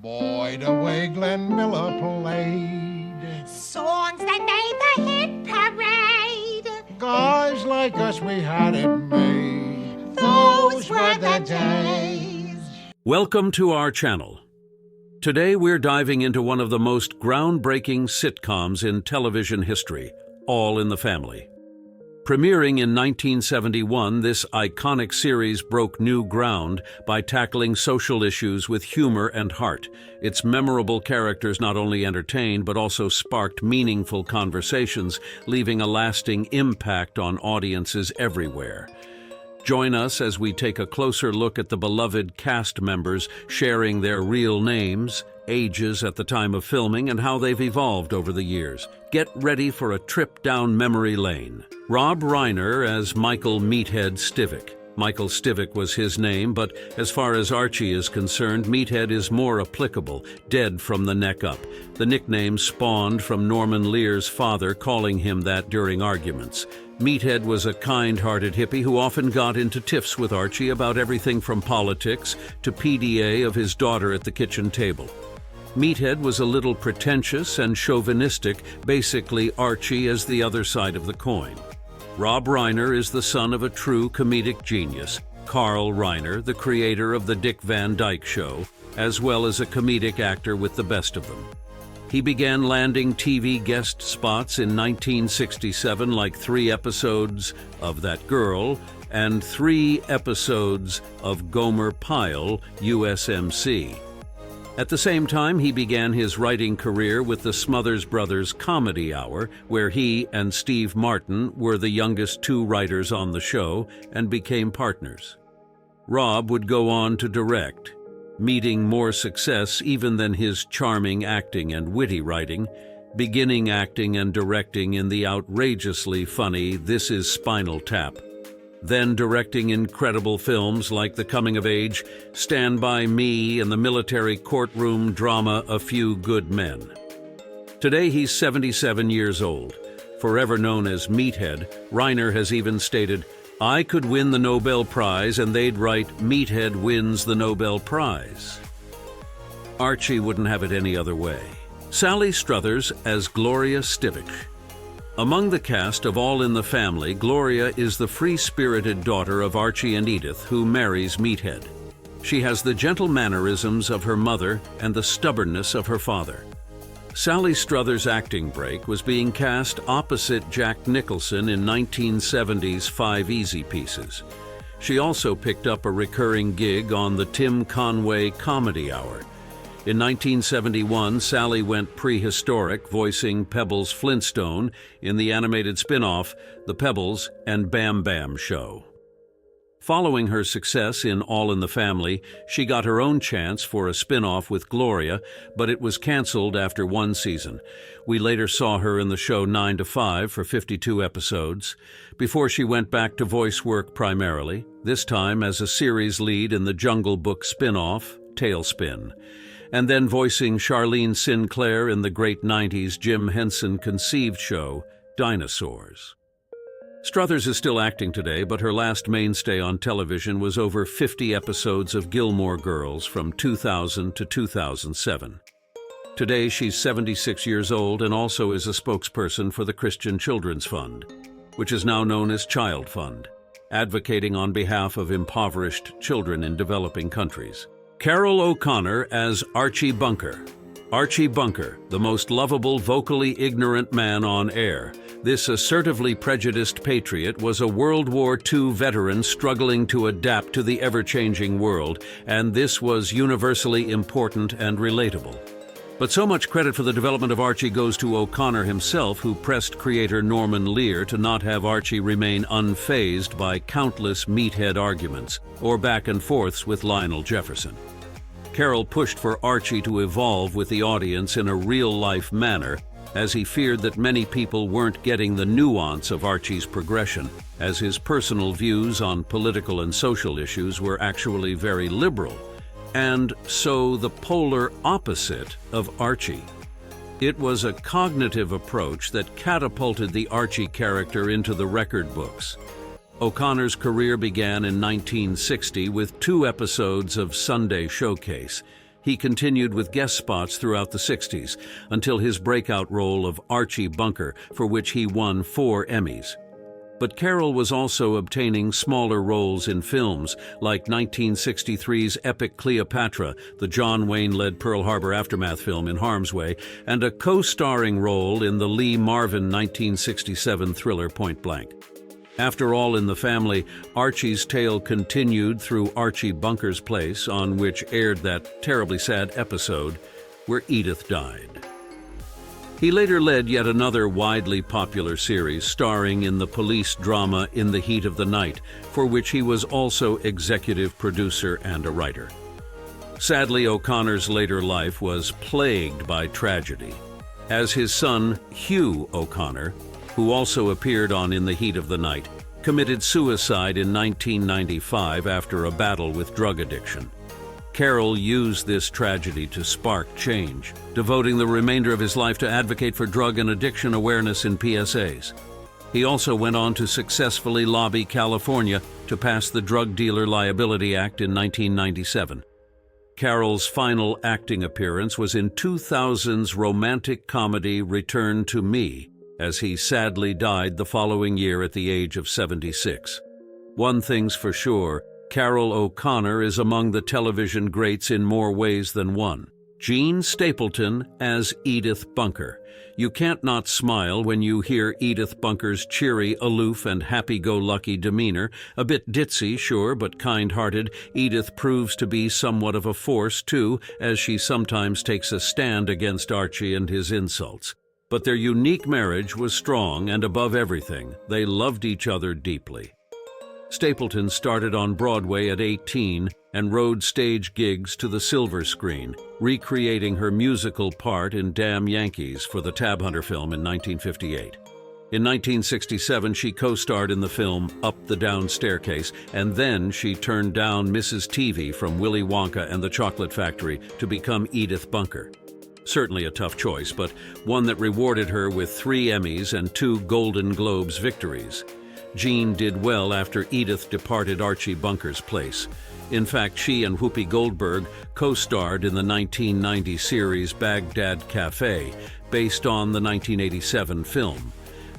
Boy, the way Glenn Miller played. Songs that made the hit parade. Guys like us, we had it made. Those were the days. Welcome to our channel. Today we're diving into one of the most groundbreaking sitcoms in television history, All in the Family. Premiering in 1971, this iconic series broke new ground by tackling social issues with humor and heart. Its memorable characters not only entertained but also sparked meaningful conversations, leaving a lasting impact on audiences everywhere. Join us as we take a closer look at the beloved cast members, sharing their real names, ages at the time of filming, and how they've evolved over the years. Get ready for a trip down memory lane. Rob Reiner as Michael Meathead Stivic. Michael Stivic was his name, but as far as Archie is concerned, Meathead is more applicable, dead from the neck up. The nickname spawned from Norman Lear's father calling him that during arguments. Meathead was a kind-hearted hippie who often got into tiffs with Archie about everything from politics to PDA of his daughter at the kitchen table. Meathead was a little pretentious and chauvinistic, basically Archie as the other side of the coin. Rob Reiner is the son of a true comedic genius, Carl Reiner, the creator of The Dick Van Dyke Show, as well as a comedic actor with the best of them. He began landing TV guest spots in 1967, like 3 episodes of That Girl and 3 episodes of Gomer Pyle, USMC. At the same time, he began his writing career with the Smothers Brothers Comedy Hour, where he and Steve Martin were the youngest 2 writers on the show and became partners. Rob would go on to direct, meeting more success even than his charming acting and witty writing, beginning acting and directing in the outrageously funny This Is Spinal Tap, then directing incredible films like the coming-of-age Stand By Me and the military courtroom drama A Few Good Men. Today he's 77 years old. Forever known as Meathead, Reiner has even stated, "I could win the Nobel Prize and they'd write, 'Meathead wins the Nobel Prize.'" Archie wouldn't have it any other way. Sally Struthers as Gloria Stivic. Among the cast of All in the Family, Gloria is the free-spirited daughter of Archie and Edith, who marries Meathead. She has the gentle mannerisms of her mother and the stubbornness of her father. Sally Struthers' acting break was being cast opposite Jack Nicholson in 1970's Five Easy Pieces. She also picked up a recurring gig on the Tim Conway Comedy Hour. In 1971, Sally went prehistoric, voicing Pebbles Flintstone in the animated spin-off The Pebbles and Bam Bam Show. Following her success in All in the Family, she got her own chance for a spin-off with Gloria, but it was canceled after 1 season. We later saw her in the show 9 to 5 for 52 episodes, before she went back to voice work primarily, this time as a series lead in the Jungle Book spin-off, Tailspin, and then voicing Charlene Sinclair in the great 90s Jim Henson conceived show, Dinosaurs. Struthers is still acting today, but her last mainstay on television was over 50 episodes of Gilmore Girls from 2000 to 2007. Today, she's 76 years old and also is a spokesperson for the Christian Children's Fund, which is now known as Child Fund, advocating on behalf of impoverished children in developing countries. Carroll O'Connor as Archie Bunker. Archie Bunker, the most lovable, vocally ignorant man on air. This assertively prejudiced patriot was a World War II veteran struggling to adapt to the ever-changing world, and this was universally important and relatable. But so much credit for the development of Archie goes to O'Connor himself, who pressed creator Norman Lear to not have Archie remain unfazed by countless meathead arguments or back and forths with Lionel Jefferson. Carroll pushed for Archie to evolve with the audience in a real-life manner, as he feared that many people weren't getting the nuance of Archie's progression, as his personal views on political and social issues were actually very liberal, and so the polar opposite of Archie. It was a cognitive approach that catapulted the Archie character into the record books. O'Connor's career began in 1960 with 2 episodes of Sunday Showcase. He continued with guest spots throughout the 60s until his breakout role of Archie Bunker, for which he won 4 Emmys. But Carroll was also obtaining smaller roles in films like 1963's epic Cleopatra, the John Wayne-led Pearl Harbor aftermath film In Harm's Way, and a co-starring role in the Lee Marvin 1967 thriller Point Blank. After All in the Family, Archie's tale continued through Archie Bunker's Place, on which aired that terribly sad episode where Edith died. He later led yet another widely popular series starring in the police drama In the Heat of the Night, for which he was also executive producer and a writer. Sadly, O'Connor's later life was plagued by tragedy, as his son, Hugh O'Connor, who also appeared on In the Heat of the Night, committed suicide in 1995 after a battle with drug addiction. Carroll used this tragedy to spark change, devoting the remainder of his life to advocate for drug and addiction awareness in PSAs. He also went on to successfully lobby California to pass the Drug Dealer Liability Act in 1997. Carroll's final acting appearance was in 2000's romantic comedy Return to Me, as he sadly died the following year at the age of 76. One thing's for sure, Carroll O'Connor is among the television greats in more ways than one. Jean Stapleton as Edith Bunker. You can't not smile when you hear Edith Bunker's cheery, aloof, and happy-go-lucky demeanor. A bit ditzy, sure, but kind-hearted, Edith proves to be somewhat of a force, too, as she sometimes takes a stand against Archie and his insults. But their unique marriage was strong, and above everything, they loved each other deeply. Stapleton started on Broadway at 18 and rode stage gigs to the silver screen, recreating her musical part in Damn Yankees for the Tab Hunter film in 1958. In 1967, she co-starred in the film Up the Down Staircase, and then she turned down Mrs. TV from Willy Wonka and the Chocolate Factory to become Edith Bunker. Certainly a tough choice, but one that rewarded her with 3 Emmys and 2 Golden Globes victories. Jean did well after Edith departed Archie Bunker's place. In fact, she and Whoopi Goldberg co-starred in the 1990 series Baghdad Cafe, based on the 1987 film.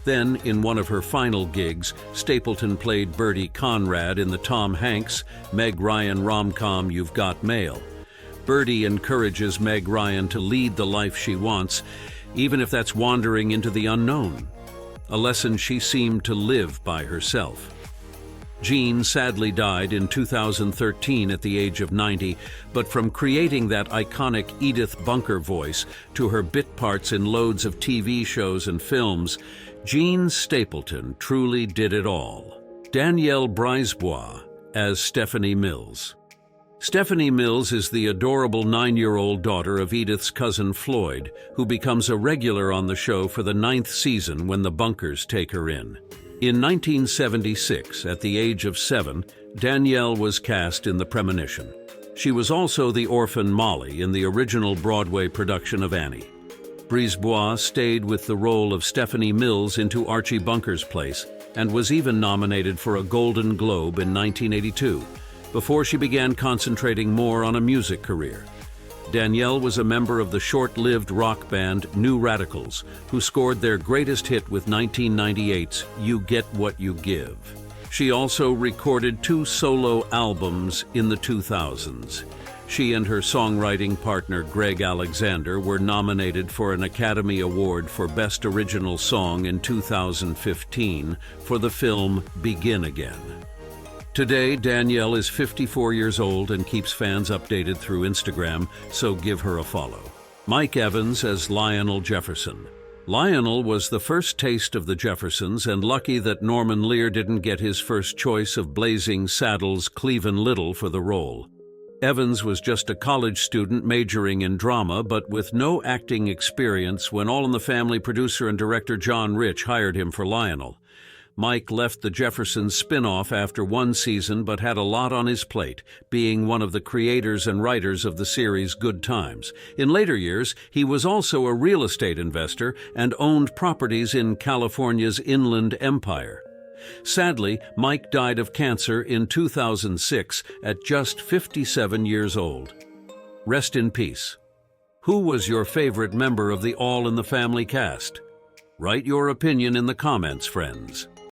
Then, in one of her final gigs, Stapleton played Bertie Conrad in the Tom Hanks, Meg Ryan rom-com You've Got Mail. Bertie encourages Meg Ryan to lead the life she wants, even if that's wandering into the unknown. A lesson she seemed to live by herself. Jean sadly died in 2013 at the age of 90, but from creating that iconic Edith Bunker voice to her bit parts in loads of TV shows and films, Jean Stapleton truly did it all. Danielle Brisebois as Stephanie Mills. Stephanie Mills is the adorable 9-year-old daughter of Edith's cousin Floyd, who becomes a regular on the show for the 9th season when the Bunkers take her in. In 1976, at the age of 7, Danielle was cast in The Premonition. She was also the orphan Molly in the original Broadway production of Annie. Brisebois stayed with the role of Stephanie Mills into Archie Bunker's Place and was even nominated for a Golden Globe in 1982. Before she began concentrating more on a music career. Danielle was a member of the short-lived rock band New Radicals, who scored their greatest hit with 1998's You Get What You Give. She also recorded 2 solo albums in the 2000s. She and her songwriting partner Greg Alexander were nominated for an Academy Award for Best Original Song in 2015 for the film Begin Again. Today, Danielle is 54 years old and keeps fans updated through Instagram, so give her a follow. Mike Evans as Lionel Jefferson. Lionel was the first taste of the Jeffersons, and lucky that Norman Lear didn't get his first choice of Blazing Saddles' Cleavon Little for the role. Evans was just a college student majoring in drama, but with no acting experience when All in the Family producer and director John Rich hired him for Lionel. Mike left the Jeffersons spin-off after 1 season but had a lot on his plate, being one of the creators and writers of the series Good Times. In later years, he was also a real estate investor and owned properties in California's Inland Empire. Sadly, Mike died of cancer in 2006 at just 57 years old. Rest in peace. Who was your favorite member of the All in the Family cast? Write your opinion in the comments, friends.